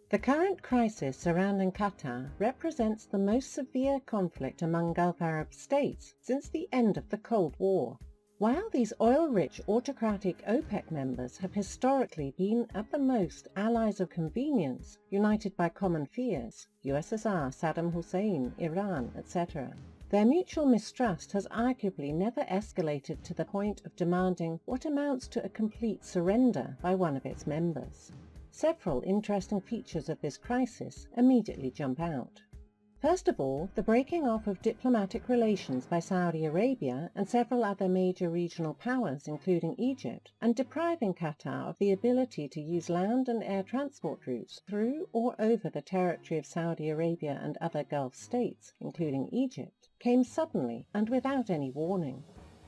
The current crisis surrounding Qatar represents the most severe conflict among Gulf Arab states since the end of the Cold War. While these oil-rich autocratic OPEC members have historically been at the most allies of convenience, united by common fears, USSR, Saddam Hussein, Iran, etc., their mutual mistrust has arguably never escalated to the point of demanding what amounts to a complete surrender by one of its members. Several interesting features of this crisis immediately jump out. First of all, the breaking off of diplomatic relations by Saudi Arabia and several other major regional powers, including Egypt, and depriving Qatar of the ability to use land and air transport routes through or over the territory of Saudi Arabia and other Gulf states, including Egypt, came suddenly and without any warning.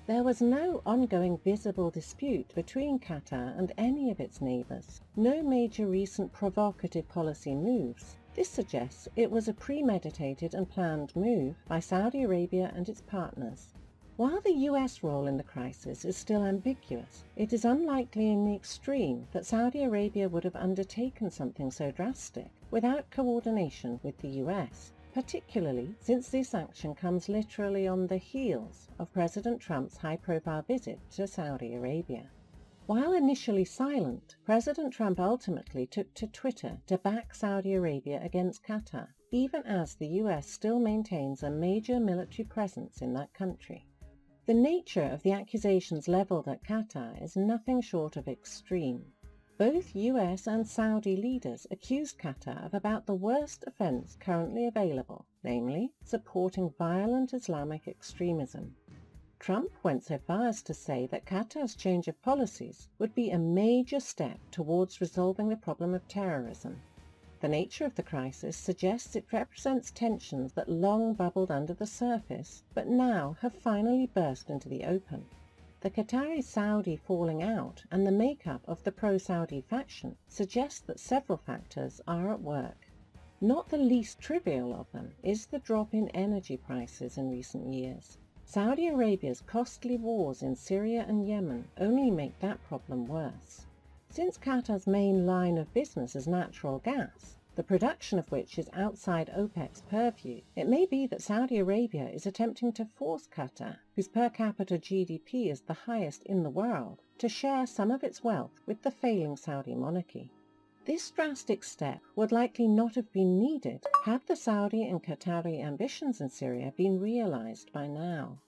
There was no ongoing visible dispute between Qatar and any of its neighbors, no major recent provocative policy moves. This suggests it was a premeditated and planned move by Saudi Arabia and its partners. While the US role in the crisis is still ambiguous, it is unlikely in the extreme that Saudi Arabia would have undertaken something so drastic without coordination with the US. Particularly since this action comes literally on the heels of President Trump's high-profile visit to Saudi Arabia. While initially silent, President Trump ultimately took to Twitter to back Saudi Arabia against Qatar, even as the US still maintains a major military presence in that country. The nature of the accusations leveled at Qatar is nothing short of extreme. Both US and Saudi leaders accused Qatar of about the worst offense currently available, namely, supporting violent Islamic extremism. Trump went so far as to say that Qatar's change of policies would be a major step towards resolving the problem of terrorism. The nature of the crisis suggests it represents tensions that long bubbled under the surface, but now have finally burst into the open. The Qatari-Saudi falling out and the makeup of the pro-Saudi faction suggest that several factors are at work. Not the least trivial of them is the drop in energy prices in recent years. Saudi Arabia's costly wars in Syria and Yemen only make that problem worse. Since Qatar's main line of business is natural gas, the production of which is outside OPEC's purview, it may be that Saudi Arabia is attempting to force Qatar, whose per capita GDP is the highest in the world, to share some of its wealth with the failing Saudi monarchy. This drastic step would likely not have been needed had the Saudi and Qatari ambitions in Syria been realized by now.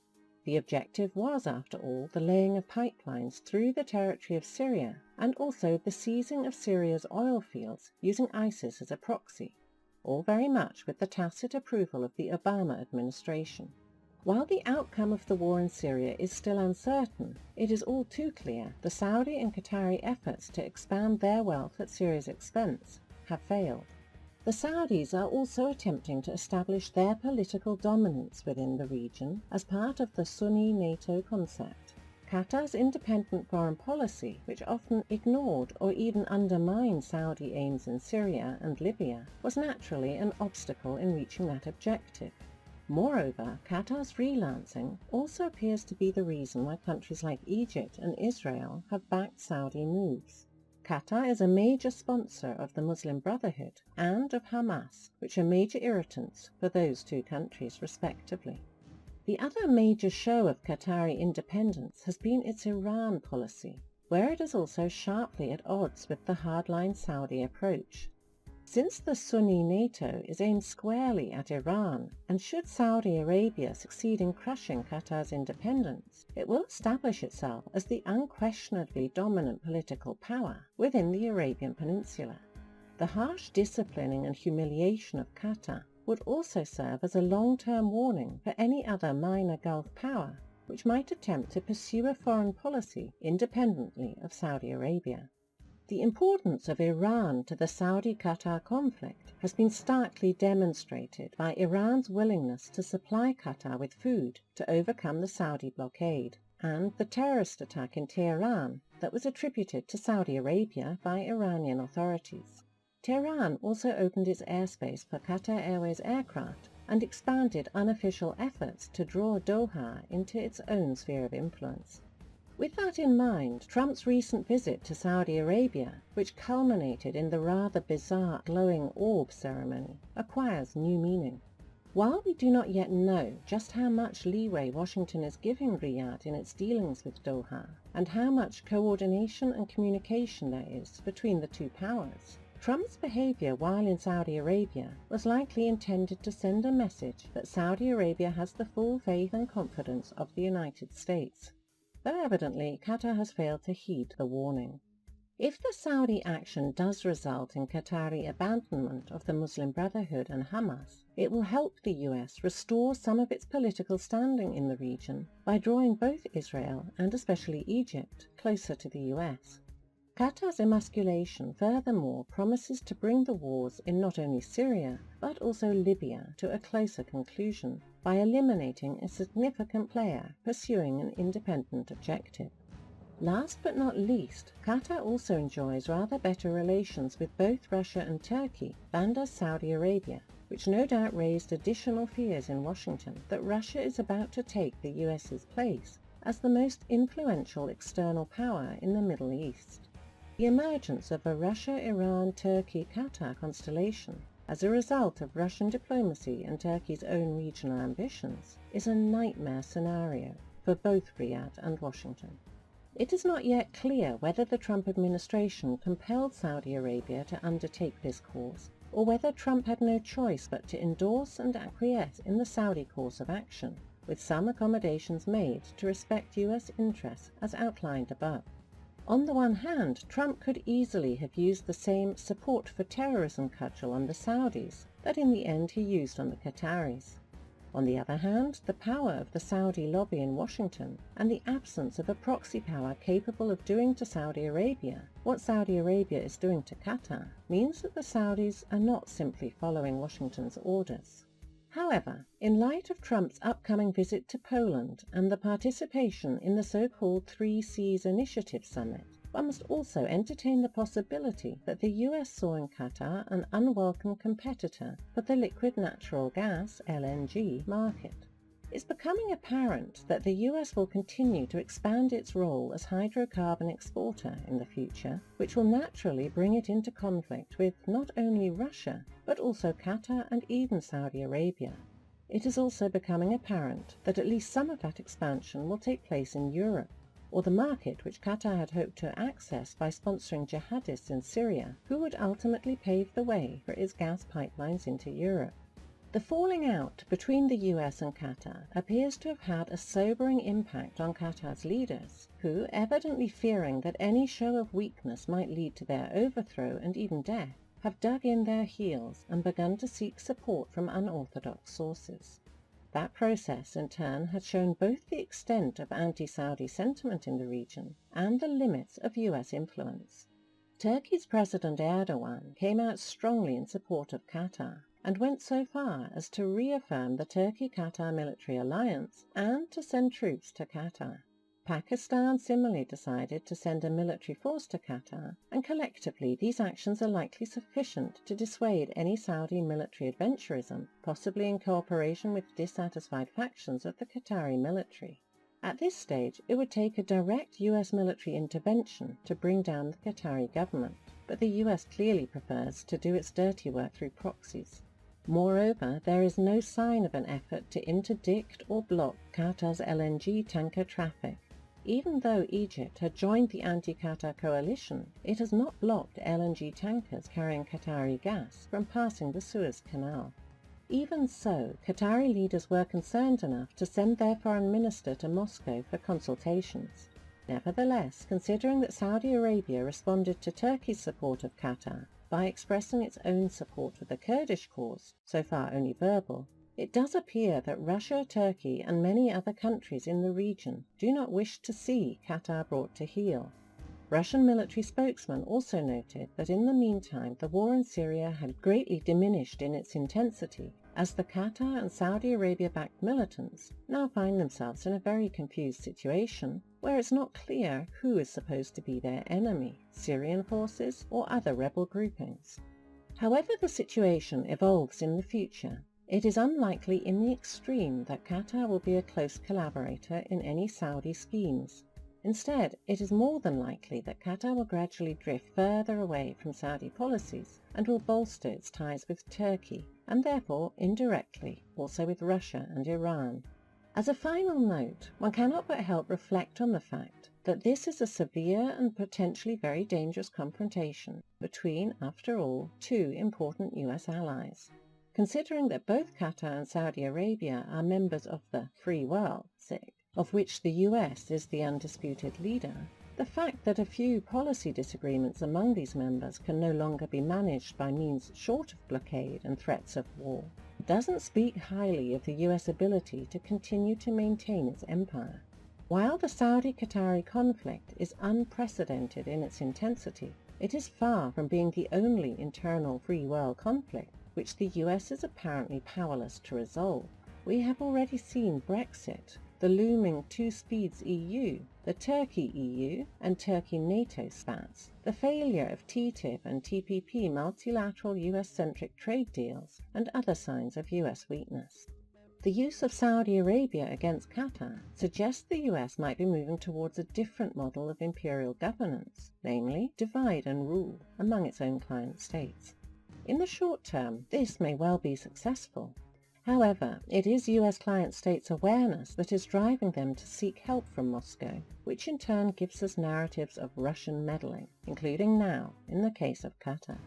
The objective was, after all, the laying of pipelines through the territory of Syria and also the seizing of Syria's oil fields using ISIS as a proxy, all very much with the tacit approval of the Obama administration. While the outcome of the war in Syria is still uncertain, it is all too clear the Saudi and Qatari efforts to expand their wealth at Syria's expense have failed. The Saudis are also attempting to establish their political dominance within the region as part of the Sunni NATO concept. Qatar's independent foreign policy, which often ignored or even undermined Saudi aims in Syria and Libya, was naturally an obstacle in reaching that objective. Moreover, Qatar's freelancing also appears to be the reason why countries like Egypt and Israel have backed Saudi moves. Qatar is a major sponsor of the Muslim Brotherhood and of Hamas, which are major irritants for those two countries respectively. The other major show of Qatari independence has been its Iran policy, where it is also sharply at odds with the hardline Saudi approach. Since the Sunni NATO is aimed squarely at Iran, and should Saudi Arabia succeed in crushing Qatar's independence, it will establish itself as the unquestionably dominant political power within the Arabian Peninsula. The harsh disciplining and humiliation of Qatar would also serve as a long-term warning for any other minor Gulf power which might attempt to pursue a foreign policy independently of Saudi Arabia. The importance of Iran to the Saudi-Qatar conflict has been starkly demonstrated by Iran's willingness to supply Qatar with food to overcome the Saudi blockade, and the terrorist attack in Tehran that was attributed to Saudi Arabia by Iranian authorities. Tehran also opened its airspace for Qatar Airways aircraft and expanded unofficial efforts to draw Doha into its own sphere of influence. With that in mind, Trump's recent visit to Saudi Arabia, which culminated in the rather bizarre glowing orb ceremony, acquires new meaning. While we do not yet know just how much leeway Washington is giving Riyadh in its dealings with Doha, and how much coordination and communication there is between the two powers, Trump's behavior while in Saudi Arabia was likely intended to send a message that Saudi Arabia has the full faith and confidence of the United States, though evidently Qatar has failed to heed the warning. If the Saudi action does result in Qatari abandonment of the Muslim Brotherhood and Hamas, it will help the US restore some of its political standing in the region by drawing both Israel and especially Egypt closer to the US. Qatar's emasculation furthermore promises to bring the wars in not only Syria but also Libya to a closer conclusion by eliminating a significant player pursuing an independent objective. Last but not least, Qatar also enjoys rather better relations with both Russia and Turkey than does Saudi Arabia, which no doubt raised additional fears in Washington that Russia is about to take the US's place as the most influential external power in the Middle East. The emergence of a Russia-Iran-Turkey-Qatar constellation as a result of Russian diplomacy and Turkey's own regional ambitions is a nightmare scenario for both Riyadh and Washington. It is not yet clear whether the Trump administration compelled Saudi Arabia to undertake this course, or whether Trump had no choice but to endorse and acquiesce in the Saudi course of action, with some accommodations made to respect US interests as outlined above. On the one hand, Trump could easily have used the same support for terrorism cudgel on the Saudis that in the end he used on the Qataris. On the other hand, the power of the Saudi lobby in Washington and the absence of a proxy power capable of doing to Saudi Arabia what Saudi Arabia is doing to Qatar means that the Saudis are not simply following Washington's orders. However, in light of Trump's upcoming visit to Poland and the participation in the so-called Three Seas Initiative Summit, one must also entertain the possibility that the US saw in Qatar an unwelcome competitor for the liquid natural gas (LNG) market. It's becoming apparent that the US will continue to expand its role as hydrocarbon exporter in the future, which will naturally bring it into conflict with not only Russia, but also Qatar and even Saudi Arabia. It is also becoming apparent that at least some of that expansion will take place in Europe, or the market which Qatar had hoped to access by sponsoring jihadists in Syria, who would ultimately pave the way for its gas pipelines into Europe. The falling out between the US and Qatar appears to have had a sobering impact on Qatar's leaders, who, evidently fearing that any show of weakness might lead to their overthrow and even death, have dug in their heels and begun to seek support from unorthodox sources. That process, in turn, has shown both the extent of anti-Saudi sentiment in the region and the limits of US influence. Turkey's President Erdogan came out strongly in support of Qatar, and went so far as to reaffirm the Turkey-Qatar military alliance and to send troops to Qatar. Pakistan similarly decided to send a military force to Qatar, and collectively these actions are likely sufficient to dissuade any Saudi military adventurism, possibly in cooperation with dissatisfied factions of the Qatari military. At this stage, it would take a direct US military intervention to bring down the Qatari government, but the US clearly prefers to do its dirty work through proxies. Moreover, there is no sign of an effort to interdict or block Qatar's LNG tanker traffic. Even though Egypt had joined the anti-Qatar coalition, it has not blocked LNG tankers carrying Qatari gas from passing the Suez Canal. Even so, Qatari leaders were concerned enough to send their foreign minister to Moscow for consultations. Nevertheless, considering that Saudi Arabia responded to Turkey's support of Qatar by expressing its own support for the Kurdish cause, so far only verbal, it does appear that Russia, Turkey, and many other countries in the region do not wish to see Qatar brought to heel. Russian military spokesman also noted that in the meantime the war in Syria had greatly diminished in its intensity, as the Qatar and Saudi Arabia-backed militants now find themselves in a very confused situation where it's not clear who is supposed to be their enemy, Syrian forces or other rebel groupings. However the situation evolves in the future, it is unlikely in the extreme that Qatar will be a close collaborator in any Saudi schemes. Instead, it is more than likely that Qatar will gradually drift further away from Saudi policies and will bolster its ties with Turkey, and therefore, indirectly, also with Russia and Iran. As a final note, one cannot but help reflect on the fact that this is a severe and potentially very dangerous confrontation between, after all, two important US allies. Considering that both Qatar and Saudi Arabia are members of the free world, of which the US is the undisputed leader, the fact that a few policy disagreements among these members can no longer be managed by means short of blockade and threats of war doesn't speak highly of the US ability to continue to maintain its empire. While the Saudi-Qatari conflict is unprecedented in its intensity, it is far from being the only internal free world conflict which the US is apparently powerless to resolve. We have already seen Brexit, the looming two-speeds EU, the Turkey-EU and Turkey-NATO spats, the failure of TTIP and TPP multilateral US-centric trade deals, and other signs of US weakness. The use of Saudi Arabia against Qatar suggests the US might be moving towards a different model of imperial governance, namely divide and rule among its own client states. In the short term, this may well be successful. However, it is US client states' awareness that is driving them to seek help from Moscow, which in turn gives us narratives of Russian meddling, including now in the case of Qatar.